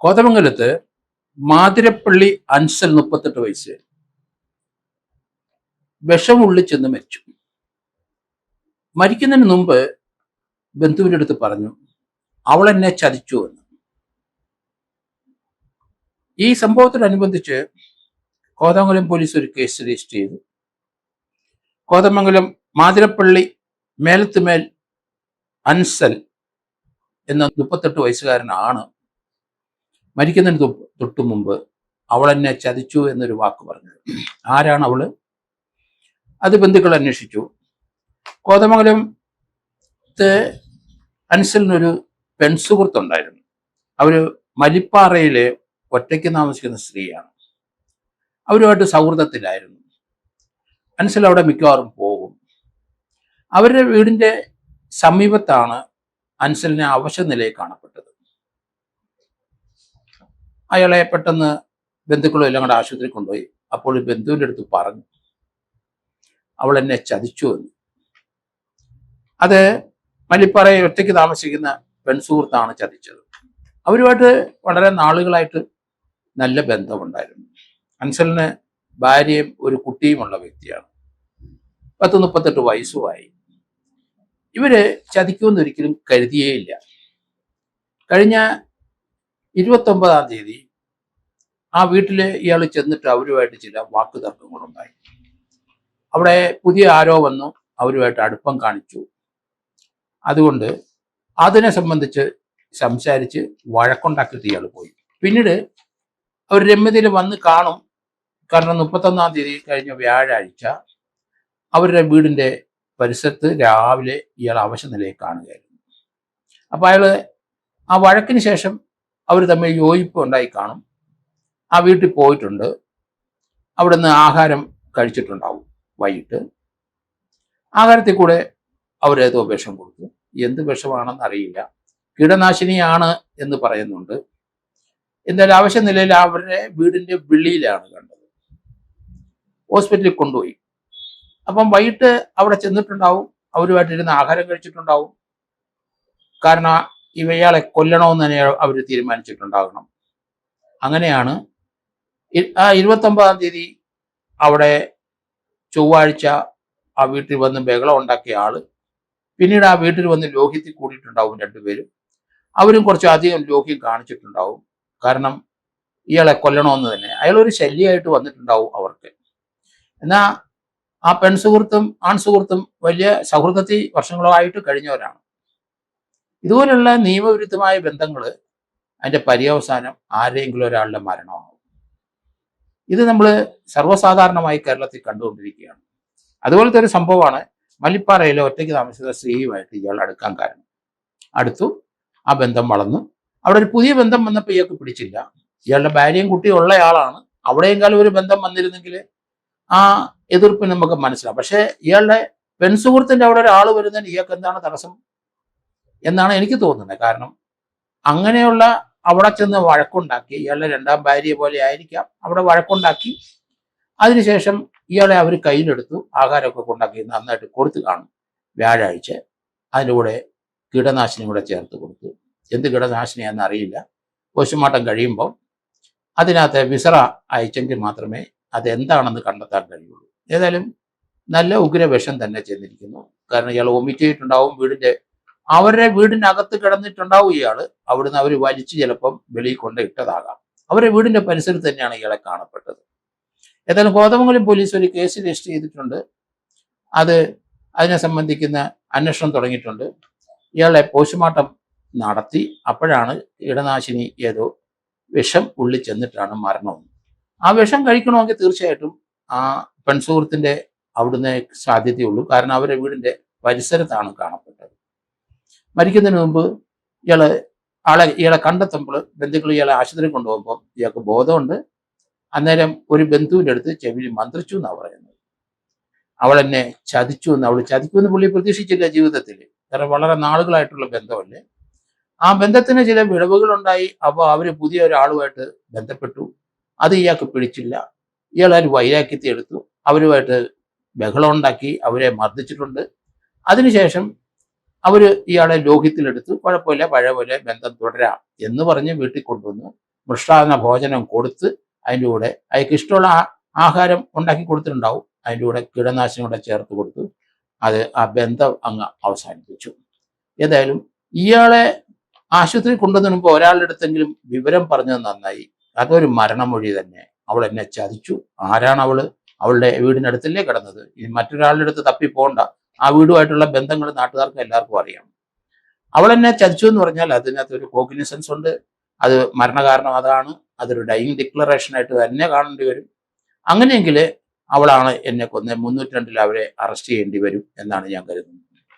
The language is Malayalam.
കോതമംഗലത്ത് മാതിരപ്പള്ളി അൻസൽ 38 വയസ്സ് വിഷമുള്ളിൽ ചെന്ന് മരിച്ചു. മരിക്കുന്നതിന് മുമ്പ് ബന്ധുവിൻ്റെ അടുത്ത് പറഞ്ഞു, അവൾ എന്നെ ചതിച്ചു എന്ന്. ഈ സംഭവത്തോടനുബന്ധിച്ച് കോതമംഗലം പോലീസ് ഒരു കേസ് രജിസ്റ്റർ ചെയ്തു. കോതമംഗലം മാതിരപ്പള്ളി മേലത്തുമേൽ അൻസൽ എന്ന 38 വയസ്സുകാരനാണ് മരിക്കുന്നതിന് തൊട്ടു മുമ്പ് അവൾ എന്നെ ചതിച്ചു എന്നൊരു വാക്ക് പറഞ്ഞത്. ആരാണ് അവള്? അത് ബന്ധുക്കൾ അന്വേഷിച്ചു. കോതമംഗലത്തെ അൻസലിനൊരു പെൺസുഹൃത്തുണ്ടായിരുന്നു. അവര് മലിപ്പാറയിലെ ഒറ്റയ്ക്ക് താമസിക്കുന്ന സ്ത്രീയാണ്. അവരുമായിട്ട് സൗഹൃദത്തിലായിരുന്നു. അൻസൽ അവിടെ മിക്കവാറും പോകും. അവരുടെ വീടിന്റെ സമീപത്താണ് അൻസലിനെ അവശനിലയിൽ കാണപ്പെട്ടത്. അയാളെ പെട്ടെന്ന് ബന്ധുക്കളും എല്ലാം കൂടെ ആശുപത്രിയിൽ കൊണ്ടുപോയി. അപ്പോൾ ബന്ധുവിൻ്റെ അടുത്ത് പറഞ്ഞു, അവൾ എന്നെ ചതിച്ചു എന്ന്. അത് മലിപ്പാറയിൽ ഒറ്റയ്ക്ക് താമസിക്കുന്ന പെൺസുഹൃത്താണ് ചതിച്ചത്. അവരുമായിട്ട് വളരെ നാളുകളായിട്ട് നല്ല ബന്ധമുണ്ടായിരുന്നു. അൻസലിന് ഭാര്യയും ഒരു കുട്ടിയുമുള്ള വ്യക്തിയാണ്. 38 വയസ്സുമായി. ഇവര് ചതിക്കുമെന്ന് ഒരിക്കലും കരുതിയേയില്ല. കഴിഞ്ഞ 29-ാം തീയതി ആ വീട്ടിൽ ഇയാൾ ചെന്നിട്ട് അവരുമായിട്ട് ചില വാക്കുതർക്കങ്ങളുണ്ടായി. അവിടെ പുതിയ ആരോ വന്നു അവരുമായിട്ട് അടുപ്പം കാണിച്ചു. അതുകൊണ്ട് അതിനെ സംബന്ധിച്ച് സംസാരിച്ച് വഴക്കുണ്ടാക്കിയിട്ട് ഇയാൾ പോയി. പിന്നീട് അവർ രമ്യതയിൽ വന്ന് കാണും. കാരണം 31-ാം തീയതി കഴിഞ്ഞ വ്യാഴാഴ്ച അവരുടെ വീടിന്റെ പരിസരത്ത് രാവിലെ ഇയാൾ അവശനിലയിൽ കാണുകയായിരുന്നു. അപ്പൊ അയാള് ആ വഴക്കിന് ശേഷം അവർ തമ്മിൽ യോജിപ്പ് ഉണ്ടായി കാണും. ആ വീട്ടിൽ പോയിട്ടുണ്ട്. അവിടുന്ന് ആഹാരം കഴിച്ചിട്ടുണ്ടാവും. വൈകിട്ട് ആഹാരത്തിൽ കൂടെ അവരേതോ വിഷം കൊടുത്തു. എന്ത് വിഷമാണെന്ന് അറിയില്ല. കീടനാശിനിയാണ് എന്ന് പറയുന്നുണ്ട്. എന്തായാലും അവശനിലയിൽ അവരുടെ വീടിന്റെ വെളിയിലാണ് കണ്ടത്. ഹോസ്പിറ്റലിൽ കൊണ്ടുപോയി. അപ്പം വൈകിട്ട് അവിടെ ചെന്നിട്ടുണ്ടാവും. അവരുമായിട്ടിരുന്ന് ആഹാരം കഴിച്ചിട്ടുണ്ടാവും. കാരണം ഇവയാളെ കൊല്ലണമെന്ന് തന്നെ അവർ തീരുമാനിച്ചിട്ടുണ്ടാകണം. അങ്ങനെയാണ് ആ 29-ാം തീയതി അവിടെ ചൊവ്വാഴ്ച ആ വീട്ടിൽ വന്ന് ബഹളം ഉണ്ടാക്കിയ ആള് പിന്നീട് ആ വീട്ടിൽ വന്ന് ലോഹ്യത്തിൽ കൂടിയിട്ടുണ്ടാവും. രണ്ടുപേരും അവരും കുറച്ചധികം ലോഹ്യം കാണിച്ചിട്ടുണ്ടാവും. കാരണം ഇയാളെ കൊല്ലണമെന്ന് തന്നെ. അയാളൊരു ശല്യമായിട്ട് വന്നിട്ടുണ്ടാവും അവർക്ക്. എന്നാ ആ പെൺസുഹൃത്തും ആൺസുഹൃത്തും വലിയ സൗഹൃദത്തിൽ വർഷങ്ങളായിട്ട് കഴിഞ്ഞവരാണ്. ഇതുപോലുള്ള നിയമവിരുദ്ധമായ ബന്ധങ്ങൾ അതിന്റെ പര്യവസാനം ആരെങ്കിലും ഒരാളുടെ മരണമാകും. ഇത് നമ്മൾ സർവ്വസാധാരണമായി കേരളത്തിൽ കണ്ടുകൊണ്ടിരിക്കുകയാണ്. അതുപോലത്തെ ഒരു സംഭവമാണ് മലിപ്പാറയിലെ ഒറ്റയ്ക്ക് താമസിക്കുന്ന സ്ത്രീയുമായിട്ട് ഇയാൾ അടുക്കാൻ കാരണം. അടുത്തു, ആ ബന്ധം വളർന്നു. അവിടെ ഒരു പുതിയ ബന്ധം വന്നപ്പോൾ ഇയാൾക്ക് പിടിച്ചില്ല. ഇയാളുടെ ഭാര്യയും കുട്ടിയും ഉള്ളയാളാണ്. അവിടെയെങ്കിലും ഒരു ബന്ധം വന്നിരുന്നെങ്കിൽ ആ എതിർപ്പ് നമുക്ക് മനസ്സിലാവും. പക്ഷെ ഇയാളുടെ പെൺസുഹൃത്തിന്റെ അവിടെ ഒരാൾ വരുന്നതിന് ഇയാൾക്ക് എന്താണ് തടസ്സം എന്നാണ് എനിക്ക് തോന്നുന്നത്. കാരണം അങ്ങനെയുള്ള അവിടെ ചെന്ന് വഴക്കുണ്ടാക്കി, ഇയാളുടെ രണ്ടാം ഭാര്യയെ പോലെ ആയിരിക്കാം, അവിടെ വഴക്കുണ്ടാക്കി. അതിനുശേഷം ഇയാളെ അവർ കയ്യിലെടുത്തു. ആഹാരമൊക്കെ കൊണ്ടാക്കി നന്നായിട്ട് കൊടുത്തു കാണും. വ്യാഴാഴ്ച അതിൻ്റെ കൂടെ കീടനാശിനി കൂടെ ചേർത്ത് കൊടുത്തു. എന്ത് കീടനാശിനിയാണെന്ന് അറിയില്ല. പോസ്റ്റ്മോർട്ടം കഴിയുമ്പോൾ അതിനകത്ത് വിസറ അയച്ചെങ്കിൽ മാത്രമേ അതെന്താണെന്ന് കണ്ടെത്താൻ കഴിയുള്ളൂ. ഏതായാലും നല്ല ഉഗ്രവിഷം തന്നെ ചെന്നിരിക്കുന്നു. കാരണം ഇയാൾ വൊമിറ്റ് ചെയ്തിട്ടുണ്ടാവും. അവരുടെ വീടിനകത്ത് കിടന്നിട്ടുണ്ടാവും ഇയാള്. അവിടുന്ന് അവർ വലിച്ചു ചിലപ്പം വെളിയിൽ കൊണ്ട് ഇട്ടതാകാം. അവരുടെ വീടിന്റെ പരിസരത്ത് തന്നെയാണ് ഇയാളെ കാണപ്പെട്ടത്. ഏതായാലും കോതമംഗലം പോലീസ് ഒരു കേസ് രജിസ്റ്റർ ചെയ്തിട്ടുണ്ട്. അതിനെ സംബന്ധിക്കുന്ന അന്വേഷണം തുടങ്ങിയിട്ടുണ്ട്. ഇയാളെ പോസ്റ്റ്മോർട്ടം നടത്തി. അപ്പോഴാണ് കീടനാശിനി ഏതോ വിഷം ഉള്ളിൽ ചെന്നിട്ടാണ് മരണം. ആ വിഷം കഴിക്കണമെങ്കിൽ തീർച്ചയായിട്ടും ആ പെൺസുഹൃത്തിന്റെ അവിടുന്ന് സാധ്യതയുള്ളൂ. കാരണം അവരുടെ വീടിന്റെ പരിസരത്താണ് കാണപ്പെട്ടത്. മരിക്കുന്നതിന് മുമ്പ് ഇയാളെ കണ്ടെത്തുമ്പോൾ ബന്ധുക്കൾ ഇയാളെ ആശുപത്രിയിൽ കൊണ്ടുപോകുമ്പോൾ ഇയാൾക്ക് ബോധമുണ്ട്. അന്നേരം ഒരു ബന്ധുവിൻ്റെ അടുത്ത് ചെവിയിൽ മന്ത്രിച്ചു എന്നാണ് പറയുന്നത്. അവൾ എന്നെ ചതിച്ചു എന്ന്. അവൾ ചതിക്കുമെന്ന് പുള്ളി പ്രതീക്ഷിച്ചില്ല ജീവിതത്തിൽ. കാരണം വളരെ നാളുകളായിട്ടുള്ള ബന്ധമല്ലേ. ആ ബന്ധത്തിന് ചില വിടവുകളുണ്ടായി. അപ്പോൾ അവര് പുതിയ ഒരാളുമായിട്ട് ബന്ധപ്പെട്ടു. അത് ഇയാൾക്ക് പിടിച്ചില്ല. ഇയാൾ ഒരു വൈരാഗ്യത്തെ എടുത്തു. അവരുമായിട്ട് ബഹളം ഉണ്ടാക്കി. അവരെ മർദ്ദിച്ചിട്ടുണ്ട്. അതിനുശേഷം അവർ ഇയാളെ ലോഹ്യത്തിലെടുത്ത് കുഴപ്പമില്ല, പഴയ പോലെ ബന്ധം തുടരാം എന്ന് പറഞ്ഞ് വീട്ടിൽ കൊണ്ടുവന്നു. മൃഷ്ടാന്ന ഭോജനം കൊടുത്ത് അതിൻ്റെ കൂടെ അയാൾക്ക് ഇഷ്ടമുള്ള ആഹാരം ഉണ്ടാക്കി കൊടുത്തിട്ടുണ്ടാവും. അതിൻ്റെ കൂടെ കീടനാശിനി കൂടെ ചേർത്ത് കൊടുത്തു. അത് ആ ബന്ധം അങ്ങ് അവസാനിപ്പിച്ചു. ഏതായാലും ഇയാളെ ആശുപത്രി കൊണ്ടുവന്നതിന് മുമ്പ് ഒരാളുടെ അടുത്തെങ്കിലും വിവരം പറഞ്ഞത് നന്നായി. അതൊരു മരണമൊഴി തന്നെ. അവൾ എന്നെ ചതിച്ചു. ആരാണ് അവള്? അവളുടെ വീടിനടുത്തല്ലേ കിടന്നത്. ഇനി മറ്റൊരാളുടെ അടുത്ത് തപ്പി പോകണ്ട. ആ വീടുമായിട്ടുള്ള ബന്ധങ്ങൾ നാട്ടുകാർക്ക് എല്ലാവർക്കും അറിയാം. അവൾ എന്നെ ചതിച്ചു എന്ന് പറഞ്ഞാൽ അതിനകത്ത് ഒരു കോഗ്നിസൻസ് ഉണ്ട്. അത് മരണകാരണം അതാണ്. അതൊരു ഡൈയിങ് ഡിക്ലറേഷൻ ആയിട്ട് തന്നെ കാണേണ്ടി വരും. അങ്ങനെയെങ്കിൽ അവളാണ് എന്നെ കൊന്നത്. 302 അവരെ അറസ്റ്റ് ചെയ്യേണ്ടി വരും എന്നാണ് ഞാൻ കരുതുന്നത്.